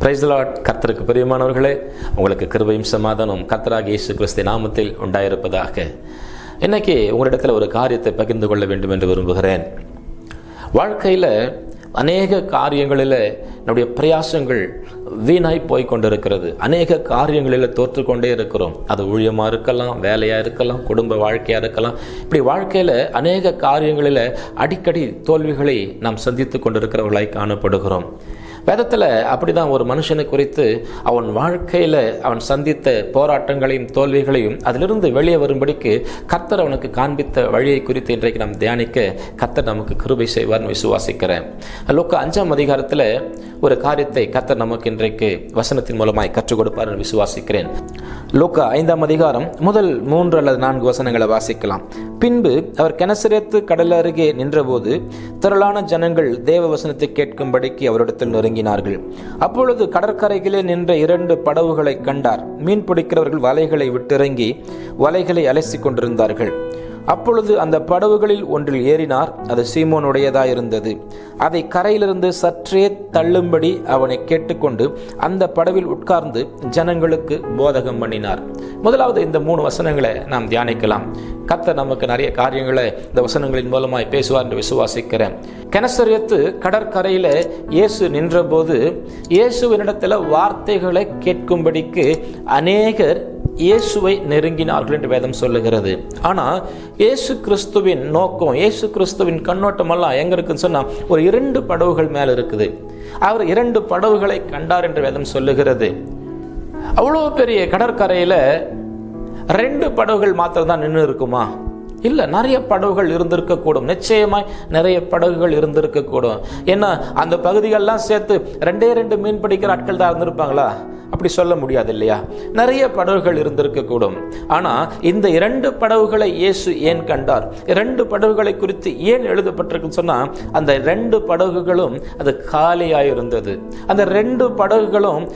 Praise the Lord. கர்த்தருக்கு பிரியமானவர்களே, உங்களுக்கு கிருபையும் சமாதானம் கர்த்தராகிய இயேசு கிறிஸ்து நாமத்தில் உண்டாயிருப்பதாக. இன்னைக்கு உங்களிடத்தில் ஒரு காரியத்தை பகிர்ந்து கொள்ள வேண்டும் என்று விரும்புகிறேன். வாழ்க்கையில் அநேக காரியங்களில் நம்முடைய பிரயாசங்கள் வீணாய் போய் கொண்டிருக்கிறது. அநேக காரியங்களில் தோற்றுக்கொண்டே இருக்கிறோம். அது ஊழியமாக இருக்கலாம், வேலையாக இருக்கலாம், குடும்ப வாழ்க்கையாக இருக்கலாம். இப்படி வாழ்க்கையில் அநேக காரியங்களில் அடிக்கடி தோல்விகளை நாம் சந்தித்து கொண்டிருக்கிறவர்களாய் காணப்படுகிறோம். வேதத்தில் அப்படிதான் ஒரு மனுஷனை குறித்து அவன் வாழ்க்கையில் அவன் சந்தித்த போராட்டங்களையும் தோல்விகளையும் அதிலிருந்து வெளியே வரும்படிக்கு கர்த்தர் அவனுக்கு காண்பித்த வழியை குறித்து இன்றைக்கு நாம் தியானிக்க கர்த்தர் நமக்கு கிருபை செய்வார்னு விசுவாசிக்கிறேன். லூக்கா 5ஆம் அதிகாரத்தில் ஒரு காரியத்தை கர்த்தர் நமக்கு இன்றைக்கு வசனத்தின் மூலமாய் கற்றுக் கொடுப்பார் விசுவாசிக்கிறேன். லூக்கா 5ஆம் அதிகாரம் முதல் 3 அல்லது 4 வசனங்களை வாசிக்கலாம். பின்பு அவர் கெனசரேத்து கடல் அருகே நின்றபோது திரளான ஜனங்கள் தேவ வசனத்தை கேட்கும்படிக்கு அவரிடத்தில் நெருங்கினார்கள். அப்பொழுது கடற்கரையிலே நின்ற 2 படகுகளை கண்டார். மீன் பிடிக்கிறவர்கள் வலைகளை விட்டிறங்கி வலைகளை அலசி கொண்டிருந்தார்கள். அப்பொழுது அந்த படவுகளில் ஒன்றில் ஏறினார். அது சீமோனுடையதாயிருந்தது. அதை கரையிலிருந்து சற்றே தள்ளும்படி அவனை கேட்டுக்கொண்டு அந்த படவில் உட்கார்ந்து ஜனங்களுக்கு போதகம் பண்ணினார். முதலாவது இந்த 3 வசனங்களை நாம் தியானிக்கலாம். கர்த்தர் நமக்கு நிறைய காரியங்களை இந்த வசனங்களின் மூலமாய் பேசுவார் என்று விசுவாசிக்கிறேன். கெனசரேத்து கடற்கரையில இயேசு நின்றபோது இயேசுவினிடத்தில் வார்த்தைகளை கேட்கும்படிக்கு அநேகர் இயேசுவை நெருங்கினார்கள் என்று வேதம் சொல்லுகிறது. ஆனா இயேசு கிறிஸ்துவின் நோக்கம், இயேசு கிறிஸ்துவின் கண்ணோட்டம் எல்லாம் எங்க இருக்குன்னு சொன்னா ஒரு 2 படவுகள் மேல இருக்குது. அவர் 2 படவுகளை கண்டார் என்று வேதம் சொல்லுகிறது. அவ்வளவு பெரிய கடற்கரையில 2 படகுகள் மாத்திரம் தான் நின்று இருக்குமா? இல்ல, நிறைய படகுகள் இருந்திருக்க கூடும். நிச்சயமாய் நிறைய படகுகள் இருந்திருக்க கூடும். ஏன்னா அந்த பகுதிகள்லாம் சேர்த்து 2 மீன் பிடிக்கிற ஆட்கள் தான் இருந்திருப்பாங்களா? அப்படி சொல்ல முடியாது இல்லையா? நிறைய படகுகள் இருந்திருக்க கூடும். ஆனா இந்த 2 படகுகளை இயேசு ஏன் கண்டார்? 2 படகுகளை குறித்து ஏன் எழுதப்பட்டிருக்குன்னு சொன்னா, அந்த 2 படகுகளும் அது காலியாயிருந்தது. அந்த 2 படகுகளும்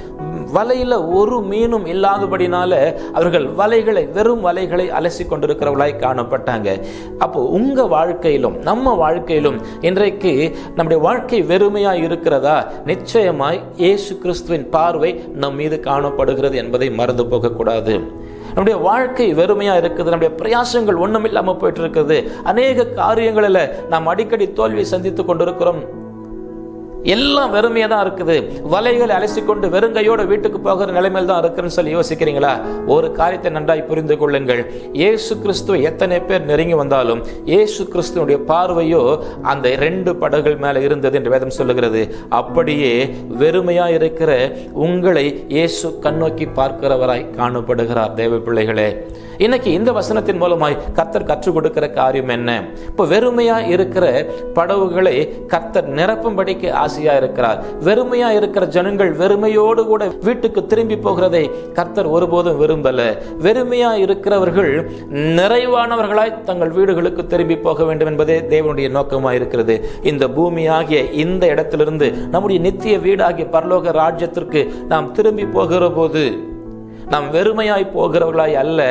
வலையில ஒரு மீனும் இல்லாதபடினால அவர்கள் வெறும் வலைகளை அலசி கொண்டிருக்கிறவர்களாய் காணப்பட்டாங்க. அப்போ உங்க வாழ்க்கையிலும் நம்ம வாழ்க்கையிலும் இன்றைக்கு நம்முடைய வாழ்க்கை வெறுமையா இருக்கிறதா? நிச்சயமாய் இயேசு கிறிஸ்துவின் பார்வை நம் மீது காணப்படுகிறது என்பதை மறந்து போக கூடாது. நம்முடைய வாழ்க்கை வெறுமையா இருக்குது. நம்முடைய பிரயாசங்கள் ஒண்ணும் இல்லாம போயிட்டு இருக்குது. அநேக காரியங்களில் நாம் அடிக்கடி தோல்வி சந்தித்துக் கொண்டிருக்கிறோம். எல்லாம் வெறுமையா தான் இருக்குது. வலைகளை அலசிக்கொண்டு வெறுங்கையோட வீட்டுக்கு போகிற நிலைமையில் தான் இருக்குன்னு சொல்லி யோசிக்கிறீங்களா? ஒரு காரியத்தை நன்றாய் புரிந்து கொள்ளுங்கள். இயேசு கிறிஸ்துவ எத்தனை பேர் நெருங்கி வந்தாலும் இயேசு கிறிஸ்துவனுடைய பார்வையோ அந்த 2 படகுகள் மேல இருந்தது என்று வேதம் சொல்லுகிறது. அப்படியே வெறுமையா இருக்கிற உங்களை இயேசு கண்ணோக்கி பார்க்கிறவராய் காணப்படுகிறார். தேவ பிள்ளைகளே, இன்னைக்கு இந்த வசனத்தின் மூலமாய் கர்த்தர் கற்றுக் கொடுக்கிற காரியம் என்ன? இப்போ வெறுமையா இருக்கிற படவுகளை கர்த்தர் நிரப்பும்படிக்கு ஆசையா இருக்கிறார். வெறுமையா இருக்கிற ஜனங்கள் வெறுமையோடு கூட வீட்டுக்கு திரும்பி போகிறதை கர்த்தர் ஒருபோதும் விரும்பல. வெறுமையா இருக்கிறவர்கள் நிறைவானவர்களாய் தங்கள் வீடுகளுக்கு திரும்பி போக வேண்டும் என்பதே தேவனுடைய நோக்கமாக இருக்கிறது. இந்த பூமி ஆகிய இந்த இடத்திலிருந்து நம்முடைய நித்திய வீடாகிய பரலோக ராஜ்யத்திற்கு நாம் திரும்பி போகிற போது நாம் வெறுமையாய் போகிறவர்களாய் அல்ல,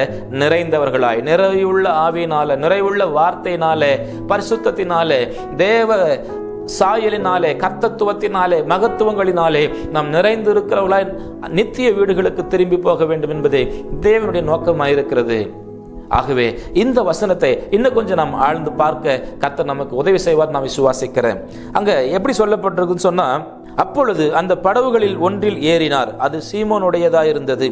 நிறைந்தவர்களாய், நிறைவுள்ள ஆவியினால, நிறைவுள்ள வார்த்தையினாலே, பரிசுத்தத்தினாலே, தேவ சாயலினாலே, கர்த்தத்துவத்தினாலே, மகத்துவங்களினாலே நாம் நிறைந்து இருக்கிறவர்களாய் நித்திய வீடுகளுக்கு திரும்பி போக வேண்டும் என்பதே தேவனுடைய நோக்கமாயிருக்கிறது. ஆகவே இந்த வசனத்தை இன்னும் கொஞ்சம் நாம் ஆழ்ந்து பார்க்க கர்த்தர் நமக்கு உதவி செய்வார் நான் விசுவாசிக்கிறேன். அங்க எப்படி சொல்லப்பட்டிருக்குன்னு சொன்னா, அப்பொழுது அந்த படவுகளில் ஒன்றில் ஏறினார். அது சீமோனுடையதாயிருந்தது.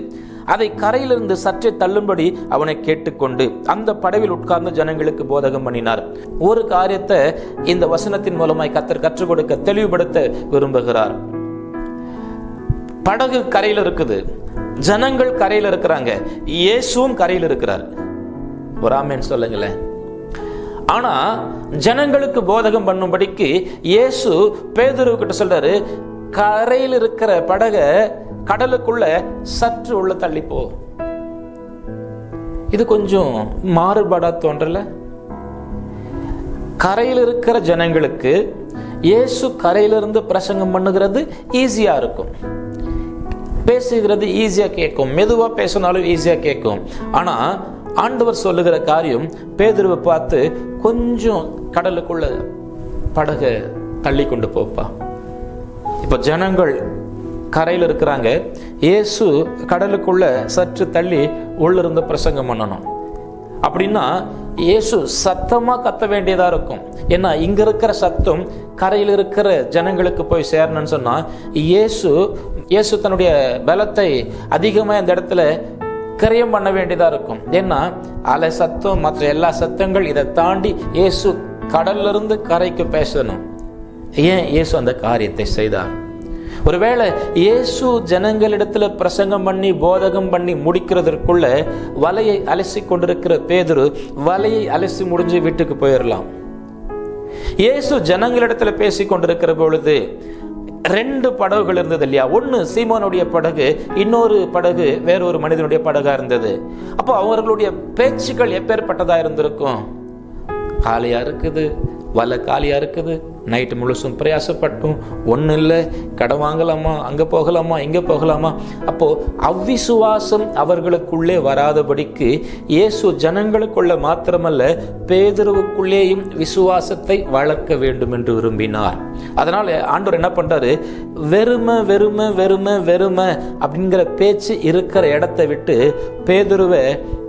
அதை கரையிலிருந்து சற்றே தள்ளும்படி அவனை கேட்டுக்கொண்டு அந்த படவில் உட்கார்ந்து ஜனங்களுக்கு போதகம் பண்ணினார். ஒரு காரியத்தை இந்த வசனத்தின் மூலமாய் கர்த்தர் கற்றுக் கொடுக்க தெளிவுபடுத்த விரும்புகிறார். படகு கரையில் இருக்குது, ஜனங்கள் கரையில் இருக்கிறாங்க, இயேசுவும் கரையில் இருக்கிறார். ஒரு ஆமென் சொல்லுங்களேன். ஆனா ஜனங்களுக்கு போதகம் பண்ணும்படிக்கு இயேசு பேதுருவிட்ட சொல்றாரு, கரையில் இருக்கிற படக கடலுக்குள்ள சற்று உள்ள தள்ளிப்போ. இது கொஞ்சம் மாறுபாடா தோன்றல? கரையில் இருக்கிற ஜனங்களுக்கு இயேசு கரையிலிருந்து பிரசங்கம் பண்ணுகிறது ஈஸியா இருக்கும், பேசுகிறது ஈஸியா கேட்கும், மெதுவா பேசினாலும் ஈஸியா கேட்கும். ஆனா ஆண்டவர் சொல்லுகிற காரியம், பேதுருவை பார்த்து கொஞ்சம் கடலுக்குள்ள படகை தள்ளி கொண்டு போப்பா. இப்ப ஜனங்கள் கரையில் இருக்கிறாங்க. இயேசு கடலுக்குள்ள சற்று தள்ளி உள்ளிருந்து பிரசங்கம் பண்ணணும். அப்படின்னா இயேசு சத்தமா கத்த வேண்டியதா இருக்கும். ஏன்னா இங்க இருக்கிற சத்தம் கரையில் இருக்கிற ஜனங்களுக்கு போய் சேரணும்னு சொன்னா இயேசு தன்னுடைய பலத்தை அதிகமா அந்த இடத்துல கிரயம் பண்ண வேண்டியதா இருக்கும். ஏன்னா அலை சத்தம் மற்ற எல்லா சத்தங்கள் இதை தாண்டி இயேசு கடல்ல இருந்து கரைக்கு பேசணும். ஏன் இயேசு அந்த காரியத்தை செய்தார்? ஒருவேளை இயேசு ஜனங்களிடத்துல பிரசங்கம் பண்ணி போதகம் பண்ணி முடிக்கிறதற்குள்ள வலையை அலசி கொண்டிருக்கிற பேதுரு வலையை அலசி முடிஞ்சு வீட்டுக்கு போயிடலாம். இயேசு ஜனங்களிடத்துல பேசி கொண்டிருக்கிற பொழுது 2 படகுகள் இருந்தது இல்லையா? ஒன்னு சீமோனுடைய படகு, இன்னொரு படகு வேறொரு மனிதனுடைய படகா இருந்தது. அப்போ அவர்களுடைய பேச்சுக்கள் எப்பேற்பட்டதா இருந்திருக்கும்? காலியா இருக்குது, வலை காலியா இருக்குது, நைட்டு முழுசும் பிரயாசப்பட்டும் ஒன்றும் இல்லை, கடன் வாங்கலாமா, அங்கே போகலாமா, இங்கே போகலாமா. அப்போ அவ்விசுவாசம் அவர்களுக்குள்ளே வராதபடிக்கு இயேசு ஜனங்களுக்குள்ள மாத்திரமல்ல பேதுருவுக்குள்ளேயும் விசுவாசத்தை வளர்க்க வேண்டும் என்று விரும்பினார். அதனால ஆண்டவர் என்ன பண்றாரு? வெறுமை வெறுமை வெறுமை வெறுமை அப்படிங்கிற பேச்சு இருக்கிற இடத்தை விட்டு பேதுருவை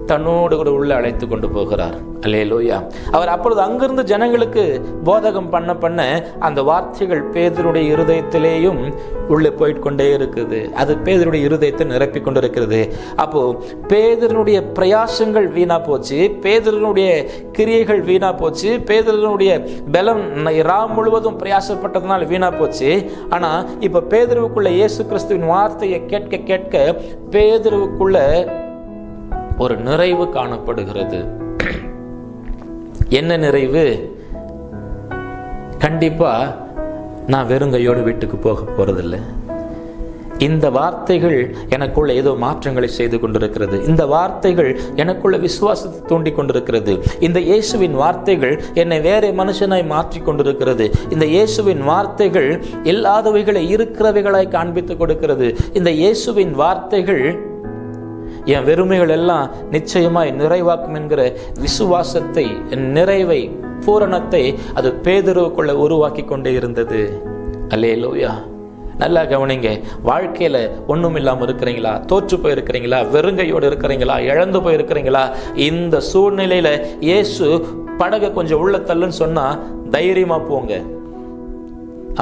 தன்னோடு கூட உள்ள அழைத்து கொண்டு போகிறார். அல்லேலூயா. அவர் அப்பொழுது அங்கிருந்து ஜனங்களுக்கு போதகம் பண்ண அந்த வார்த்தைகள் பேதுருடைய இருதயத்திலேயும் உள்ளே போயிட்டு கொண்டே இருக்குது. அது பேதுருடைய இருதயத்தை நிரப்பி கொண்டு இருக்கிறது. அப்போ பேதுருடைய பிரயாசங்கள் வீணா போச்சு, பேதுருடைய கிரியைகள் வீணா போச்சு, பேதுருடைய பலம் ராம் முழுவதும் பிரயாசப்பட்டதுனால வீணா போச்சு. ஆனா இப்ப பேதுருவுக்குள்ள இயேசு கிறிஸ்துவின் வார்த்தையை கேட்க கேட்க பேதுருவுக்குள்ள ஒரு நிறைவு காணப்படுகிறது. என்ன நிறைவு? கண்டிப்பா நான் வெறுங்கையோடு வீட்டுக்கு போக போறதில்லை. இந்த வார்த்தைகள் எனக்குள்ள ஏதோ மாற்றங்களை செய்து கொண்டிருக்கிறது. இந்த வார்த்தைகள் எனக்குள்ள விசுவாசத்தை தூண்டி கொண்டிருக்கிறது. இந்த இயேசுவின் வார்த்தைகள் என்னை வேற மனுஷனாய் மாற்றி கொண்டிருக்கிறது. இந்த இயேசுவின் வார்த்தைகள் இல்லாதவைகளை இருக்கிறவைகளாய் காண்பித்து கொடுக்கிறது. இந்த இயேசுவின் வார்த்தைகள் என் வெறுமைகள் எல்லாம் நிச்சயமாய் நிறைவாக்கும் என்கிற விசுவாசத்தை, நிறைவை, பூரணத்தை அது பேதுருவுக்குள்ள உருவாக்கி கொண்டே இருந்தது. அல்லேலூயா. நல்லா கவனிங்க. வாழ்க்கையில ஒண்ணும் இல்லாம இருக்கிறீங்களா? தோற்று போயிருக்கிறீங்களா? வெறுங்கையோடு இருக்கிறீங்களா? இழந்து போயிருக்கிறீங்களா? இந்த சூழ்நிலையில இயேசு படகை கொஞ்சம் உள்ள தள்ளுன்னு சொன்னா தைரியமா போங்க.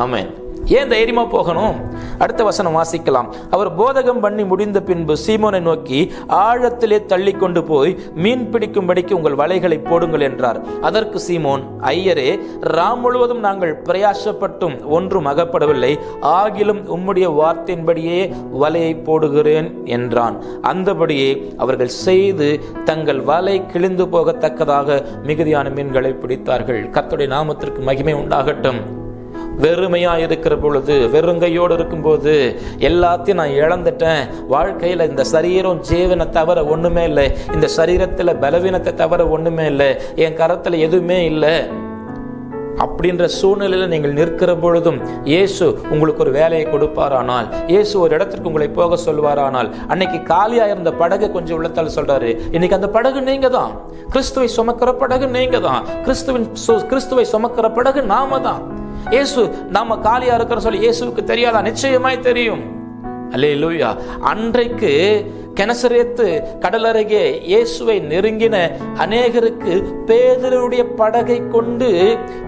ஆமென். ஏன் தைரியமா போகணும்? அடுத்த வசனம் வாசிக்கலாம். அவர் போதகம் பண்ணி முடிந்த பின்பு சீமோனை நோக்கி, ஆழத்திலே தள்ளி கொண்டு போய் மீன் பிடிக்கும்படிக்கு உங்கள் வலைகளை போடுங்கள் என்றார். அதற்கு சீமோன், ஐயரே, ராம் முழுவதும் நாங்கள் பிரயாசப்பட்டும் ஒன்றும் அகப்படவில்லை, ஆகிலும் உம்முடைய வார்த்தையின்படியே வலையை போடுகிறேன் என்றான். அந்தபடியே அவர்கள் செய்து தங்கள் வலை கிழிந்து போகத்தக்கதாக மிகுதியான மீன்களை பிடித்தார்கள். கர்த்தருடைய நாமத்திற்கு மகிமை உண்டாகட்டும். வெறுமையா இருக்கிற பொழுது, வெறுங்கையோடு இருக்கும்போது, எல்லாத்தையும் நான் இழந்துட்டேன், வாழ்க்கையில இந்த சரீரம் ஜீவனை தவிர ஒண்ணுமே இல்லை, இந்த சரீரத்துல பலவீனத்தை தவிர ஒண்ணுமே இல்லை, என் கரத்துல எதுவுமே இல்லை அப்படின்ற சூழ்நிலையில நீங்கள் நிற்கிற பொழுதும் இயேசு உங்களுக்கு ஒரு வேலையை கொடுப்பாரானால், இயேசு ஒரு இடத்திற்கு உங்களை போக சொல்வாரானால், அன்னைக்கு காலியா இருந்த படகு கொஞ்சம் உள்ளத்தால் சொல்றாரு, இன்னைக்கு அந்த படகு நீங்க தான். கிறிஸ்துவை சுமக்கிற படகு நீங்க தான். கிறிஸ்துவை சுமக்கிற படகு நாம தான். இயேசு நாம காலியா இருக்கிற சொல்லி இயேசுவுக்கு தெரியாதா? நிச்சயமாய் தெரியும். அல்லேலூயா. அன்றைக்கு கெனசரேத்து கடலருகே இயேசுவை நெருங்கின அநேகருக்கு பேதுருடைய படகை கொண்டு,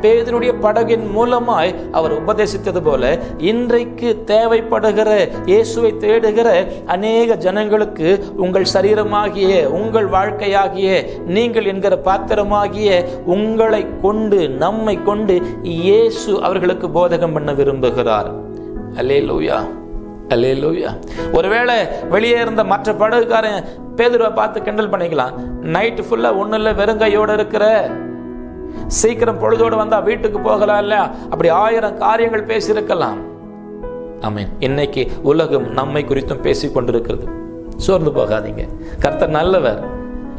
பேதுருடைய படகின் மூலமாய் அவர் உபதேசித்தது போல, இன்றைக்கு தேவைப்படுகிற இயேசுவை தேடுகிற அநேக ஜனங்களுக்கு உங்கள் சரீரமாகிய, உங்கள் வாழ்க்கையாகிய, நீங்கள் என்கிற பாத்திரமாகிய உங்களை கொண்டு, நம்மை கொண்டு இயேசு அவர்களுக்கு போதகம் பண்ண விரும்புகிறார். அல்லேலூயா. அல்லேலூயா. ஒருவேளை வெளியே இருந்த மற்ற படகுக்காரன் பேதுருவை பார்த்து கிண்டல் பண்ணிக்கலாம், நைட்டு ஃபுல்லா ஒன்னும் இல்லை, வெறுங்கையோடு இருக்கிற, சீக்கிரம் பொழுதோடு வந்தா வீட்டுக்கு போகலாம் இல்ல, அப்படி 1000 காரியங்கள் பேசியிருக்கலாம். ஆமென். இன்னைக்கு உலகம் நம்மை குறித்தும் பேசி கொண்டிருக்கிறது. சோர்ந்து போகாதீங்க. கர்த்தர் நல்லவர்.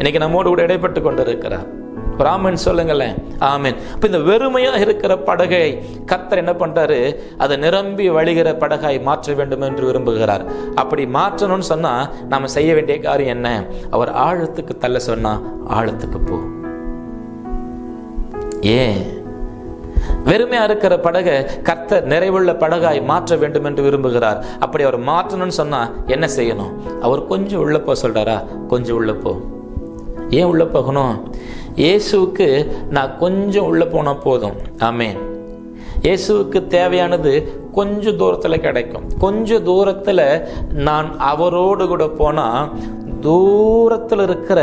இன்னைக்கு நம்மோடு கூட இடைப்பட்டு கொண்டிருக்கிறார். ஆமென் சொல்லுங்களேன். ஆமென். இப்ப இந்த வெறுமையா இருக்கிற படகை கர்த்தர் என்ன பண்றாரு? அதை நிரம்பி வழிகிற படகாய் மாற்ற வேண்டும் என்று விரும்புகிறார். அப்படி மாற்றணும்னு சொன்னா நாம செய்ய வேண்டிய காரியம் என்ன? அவர் ஆழத்துக்கு தள்ள சொன்னா ஆழத்துக்கு போ. ஏன் வெறுமையா இருக்கிற படகை கர்த்தர் நிறைவுள்ள படகாய் மாற்ற வேண்டும் என்று விரும்புகிறார். அப்படி அவர் மாற்றணும்னு சொன்னா என்ன செய்யணும்? அவர் கொஞ்சம் உள்ள போ சொல்றாரா? கொஞ்சம் உள்ள போ. ஏன் உள்ள போகணும்? இயேசுவுக்கு நான் கொஞ்சம் உள்ள போனா போதும். ஆமென். இயேசுவுக்கு தேவையானது கொஞ்சம் தூரத்துல கிடைக்கும். கொஞ்சம் தூரத்துல நான் அவரோடு கூட போனா தூரத்தில் இருக்கிற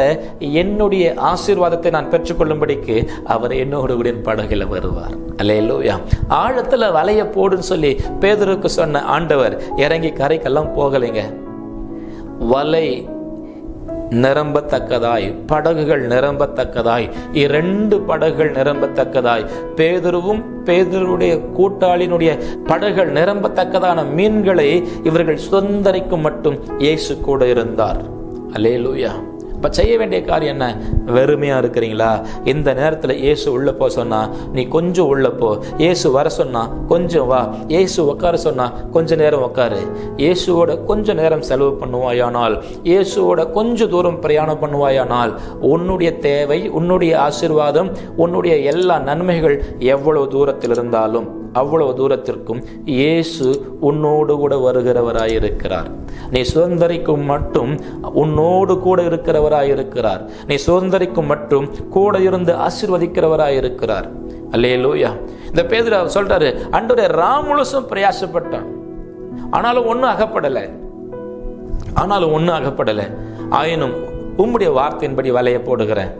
என்னுடைய ஆசீர்வாதத்தை நான் பெற்றுக்கொள்ளும்படிக்கு அவர் என்னோடு கூட படகுல வருவார். அல்லேலூயா. ஆழத்துல வலைய போடுன்னு சொல்லி பேதுருக்கு சொன்ன ஆண்டவர் இறங்கி கரைக்கெல்லாம் போகலைங்க. வலை நிரம்பத்தக்கதாய், படகுகள் நிரம்பத்தக்கதாய், 2 படகுகள் நிரம்பத்தக்கதாய், பேதுருவும் பேதுருடைய கூட்டாளினுடைய படகுகள் நிரம்பத்தக்கதான மீன்களை இவர்கள் சுதந்தரிக்கும் மட்டும் இயேசு கூட இருந்தார். அல்லேலூயா. இப்ப செய்ய வேண்டிய காரியம் என்ன? வெறுமையா இருக்கிறீங்களா? இந்த நேரத்துல இயேசு உள்ள போ சொன்னா நீ கொஞ்சம் உள்ள போ. இயேசு வர சொன்னா கொஞ்சம் வா. இயேசு உட்கார சொன்னா கொஞ்ச நேரம் உட்காரு. இயேசுவோட கொஞ்ச நேரம் செலவு பண்ணுவாயானால், இயேசுவோட கொஞ்ச தூரம் பிரயாணம் பண்ணுவாயானால், உன்னுடைய தேவை, உன்னுடைய ஆசீர்வாதம், உன்னுடைய எல்லா நன்மைகள் எவ்வளவு தூரத்தில் இருந்தாலும் அவ்வளவு தூரத்திற்கும் இயேசு உன்னோடு கூட வருகிறவராயிருக்கிறார். நீ சுதந்தரிக்கும் மட்டும் உன்னோடு கூட இருக்கிறவராயிருக்கிறார். நீ சுதந்தரிக்கும் மட்டும் கூட இருந்து ஆசீர்வதிக்கிறவராயிருக்கிறார். அல்லேலூயா. இந்த பேதுரு சொல்றாரு, ஆண்டவரே ராமுழுசும் பிரயாசப்பட்டான், ஆனாலும் ஒன்னும் அகப்படல. ஆயினும் உம்முடைய வார்த்தையின்படி வலைய போடுகிறேன்.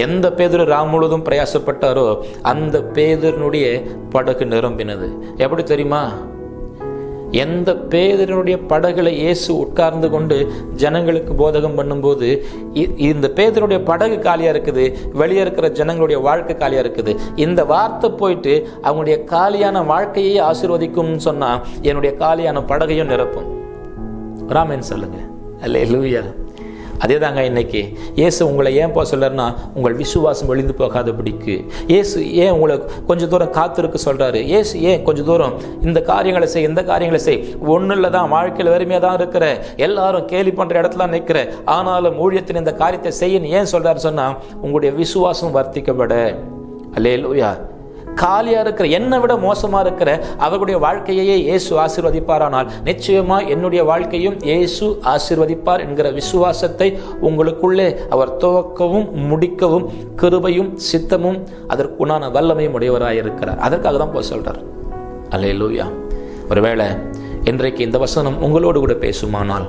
எந்த பேதுரு முழுவதும் பிரயாசப்பட்டாரோ அந்த பேதுருனுடைய படகு நிரம்பினது. எப்படி தெரியுமா? எந்த பேதுருனுடைய படகுல இயேசு உட்கார்ந்து கொண்டு ஜனங்களுக்கு போதகம் பண்ணும்போது இந்த பேதுருனுடைய படகு காலியா இருக்குது, வெளியே இருக்கிற ஜனங்களுடைய வாழ்க்கை காலியா இருக்குது. இந்த வார்த்தை போயிட்டு அவங்களுடைய காலியான வாழ்க்கையை ஆசீர்வதிக்கும் சொன்னா என்னுடைய காலியான படகையும் நிரப்பும். ராமன் சொல்லுங்க. அல்லேலூயா. அதே தாங்க இன்னைக்கு இயேசு உங்களை ஏன் போக சொல்றாருன்னா உங்கள் விசுவாசம் ஒழிந்து போகாதபடிக்கு. இயேசு ஏன் உங்களை கொஞ்சம் தூரம் காத்திருக்க சொல்றாரு? இயேசு ஏன் கொஞ்சம் தூரம் இந்த காரியங்களை செய், இந்த காரியங்களை செய், ஒன்றும் தான் வாழ்க்கையில் வெறுமையா தான் இருக்கிற, எல்லாரும் கேலி பண்ற இடத்துல நிற்கிற, ஆனாலும் ஊழியத்தின் இந்த காரியத்தை செய்யன்னு ஏன் சொல்றாரு சொன்னா உங்களுடைய விசுவாசம் வர்த்திக்கப்பட. அல்லேலூயா. காலியா இருக்கிற, என்னை விட மோசமா இருக்கிற அவர்களுடைய வாழ்க்கையே இயேசு ஆசீர்வதிப்பாரானால் நிச்சயமா என்னுடைய வாழ்க்கையும் இயேசு ஆசீர்வதிப்பார் என்கிற விசுவாசத்தை உங்களுக்குள்ளே அவர் துவக்கவும் முடிக்கவும் கிருபையும் சித்தமும் அதற்குண்டான வல்லமையும் உடையவராயிருக்கிறார். அதற்காக தான் போய் சொல்றார். அல்லேலூயா. ஒருவேளை இன்றைக்கு இந்த வசனம் உங்களோடு கூட பேசுமானால்,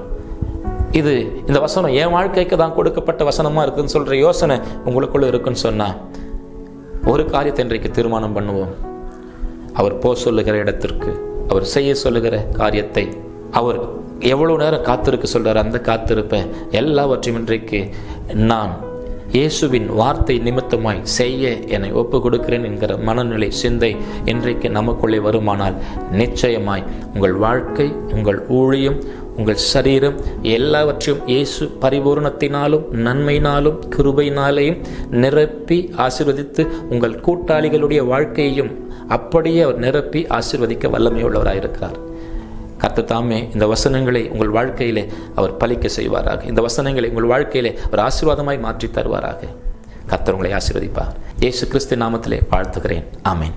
இந்த வசனம் என் வாழ்க்கைக்கு தான் கொடுக்கப்பட்ட வசனமா இருக்குன்னு சொல்ற யோசனை உங்களுக்குள்ள இருக்குன்னு சொன்னா ஒரு காரியத்தை இன்றைக்கு தீர்மானம் பண்ணுவோம். அவர் போ சொல்லுகிற இடத்திற்கு, அவர் செய்ய சொல்லுகிற காரியத்தை, அவர் எவ்வளவு நேரம் காத்திருக்க சொல்றாரு அந்த காத்திருப்பேன் எல்லாவற்றையும் இன்றைக்கு நான் இயேசுவின் வார்த்தை நிமித்தமாய் செய்ய என்னை ஒப்பு கொடுக்கிறேன் என்கிற மனநிலை சிந்தை இன்றைக்கு நமக்குள்ளே வருமானால் நிச்சயமாய் உங்கள் வாழ்க்கை, உங்கள் ஊழியம், உங்கள் சரீரம் எல்லாவற்றையும் இயேசு பரிபூர்ணத்தினாலும் நன்மையினாலும் கிருபையினாலேயும் நிரப்பி ஆசீர்வதித்து உங்கள் கூட்டாளிகளுடைய வாழ்க்கையையும் அப்படியே அவர் நிரப்பி ஆசீர்வதிக்க வல்லமை உள்ளவராயிருக்கிறார். கர்த்தர் தாமே இந்த வசனங்களை உங்கள் வாழ்க்கையிலே அவர் பலிக்க செய்வாராக. இந்த வசனங்களை உங்கள் வாழ்க்கையிலே அவர் ஆசீர்வாதமாய் மாற்றி தருவாராக. கர்த்தர் உங்களை ஆசீர்வதிப்பார். இயேசு கிறிஸ்து நாமத்திலே வாழ்த்துகிறேன். ஆமென்.